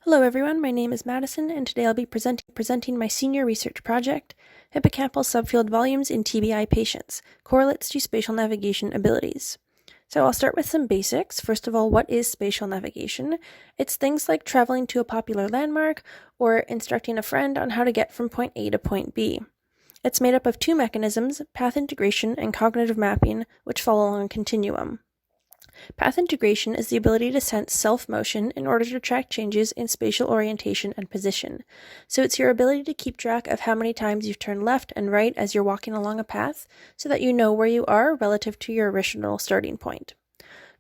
Hello everyone, my name is Madison, and today I'll be presenting my senior research project, Hippocampal Subfield Volumes in TBI Patients, Correlates to Spatial Navigation Abilities. So I'll start with some basics. First of all, what is spatial navigation? It's things like traveling to a popular landmark or instructing a friend on how to get from point A to point B. It's made up of two mechanisms, path integration and cognitive mapping, which follow along a continuum. Path integration is the ability to sense self-motion in order to track changes in spatial orientation and position. So it's your ability to keep track of how many times you've turned left and right as you're walking along a path so that you know where you are relative to your original starting point.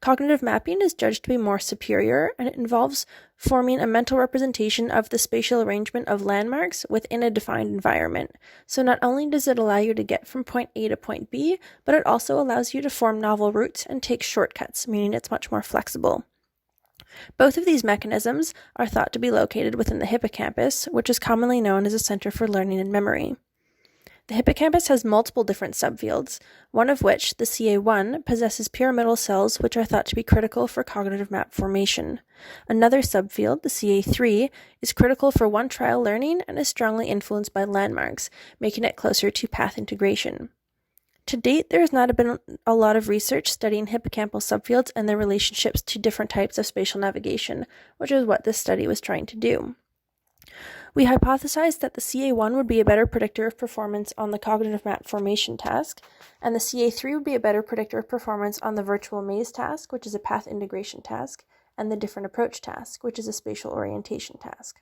Cognitive mapping is judged to be more superior, and it involves forming a mental representation of the spatial arrangement of landmarks within a defined environment. So not only does it allow you to get from point A to point B, but it also allows you to form novel routes and take shortcuts, meaning it's much more flexible. Both of these mechanisms are thought to be located within the hippocampus, which is commonly known as a center for learning and memory. The hippocampus has multiple different subfields, one of which, the CA1, possesses pyramidal cells which are thought to be critical for cognitive map formation. Another subfield, the CA3, is critical for one-trial learning and is strongly influenced by landmarks, making it closer to path integration. To date, there has not been a lot of research studying hippocampal subfields and their relationships to different types of spatial navigation, which is what this study was trying to do. We hypothesized that the CA1 would be a better predictor of performance on the cognitive map formation task, and the CA3 would be a better predictor of performance on the virtual maze task, which is a path integration task, and the different approach task, which is a spatial orientation task.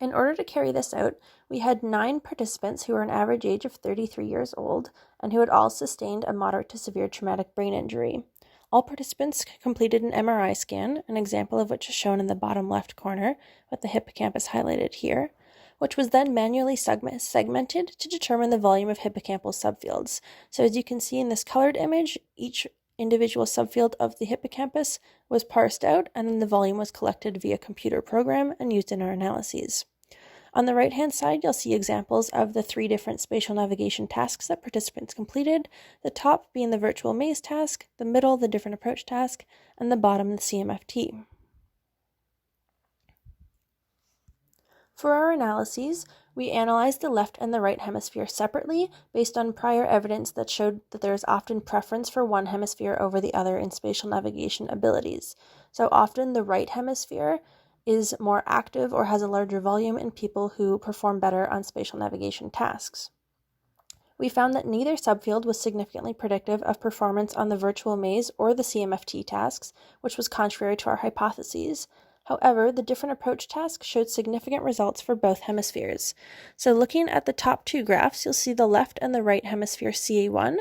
In order to carry this out, we had 9 participants who were an average age of 33 years old, and who had all sustained a moderate to severe traumatic brain injury. All participants completed an MRI scan, an example of which is shown in the bottom left corner, with the hippocampus highlighted here, which was then manually segmented to determine the volume of hippocampal subfields. So as you can see in this colored image, each individual subfield of the hippocampus was parsed out, and then the volume was collected via computer program and used in our analyses. On the right-hand side, you'll see examples of the 3 different spatial navigation tasks that participants completed, the top being the virtual maze task, the middle the different approach task, and the bottom the CMFT. For our analyses, we analyzed the left and the right hemisphere separately based on prior evidence that showed that there is often preference for one hemisphere over the other in spatial navigation abilities. So often the right hemisphere is more active or has a larger volume in people who perform better on spatial navigation tasks. We found that neither subfield was significantly predictive of performance on the virtual maze or the CMFT tasks, which was contrary to our hypotheses. However, the different approach task showed significant results for both hemispheres. So looking at the top 2 graphs, you'll see the left and the right hemisphere CA1,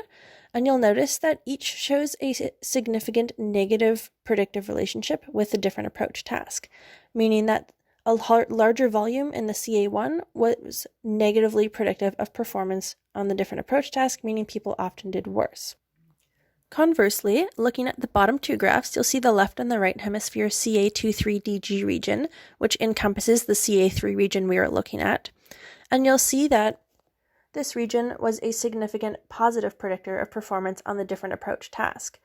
and you'll notice that each shows a significant negative predictive relationship with the different approach task, meaning that a larger volume in the CA1 was negatively predictive of performance on the different approach task, meaning people often did worse. Conversely, looking at the bottom 2 graphs, you'll see the left and the right hemisphere CA23DG region, which encompasses the CA3 region we are looking at, and you'll see that this region was a significant positive predictor of performance on the different approach task,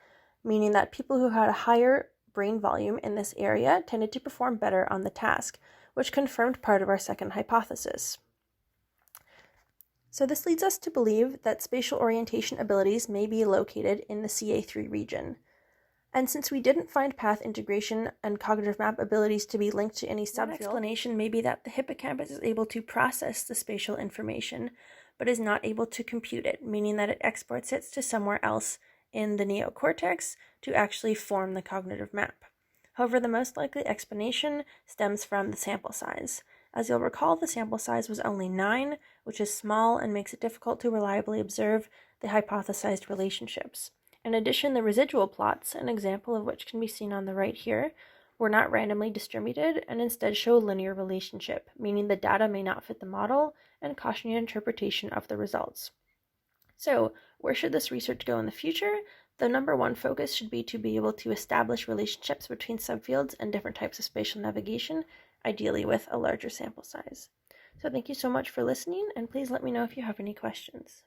meaning that people who had a higher brain volume in this area tended to perform better on the task, which confirmed part of our second hypothesis. So this leads us to believe that spatial orientation abilities may be located in the CA3 region. And since we didn't find path integration and cognitive map abilities to be linked to any subfield, one explanation may be that the hippocampus is able to process the spatial information, but is not able to compute it, meaning that it exports it to somewhere else in the neocortex to actually form the cognitive map. However, the most likely explanation stems from the sample size. As you'll recall, the sample size was only 9, which is small and makes it difficult to reliably observe the hypothesized relationships. In addition, the residual plots, an example of which can be seen on the right here, were not randomly distributed and instead show a linear relationship, meaning the data may not fit the model and caution your interpretation of the results. So, where should this research go in the future? The number 1 focus should be to be able to establish relationships between subfields and different types of spatial navigation, ideally with a larger sample size. So thank you so much for listening, and please let me know if you have any questions.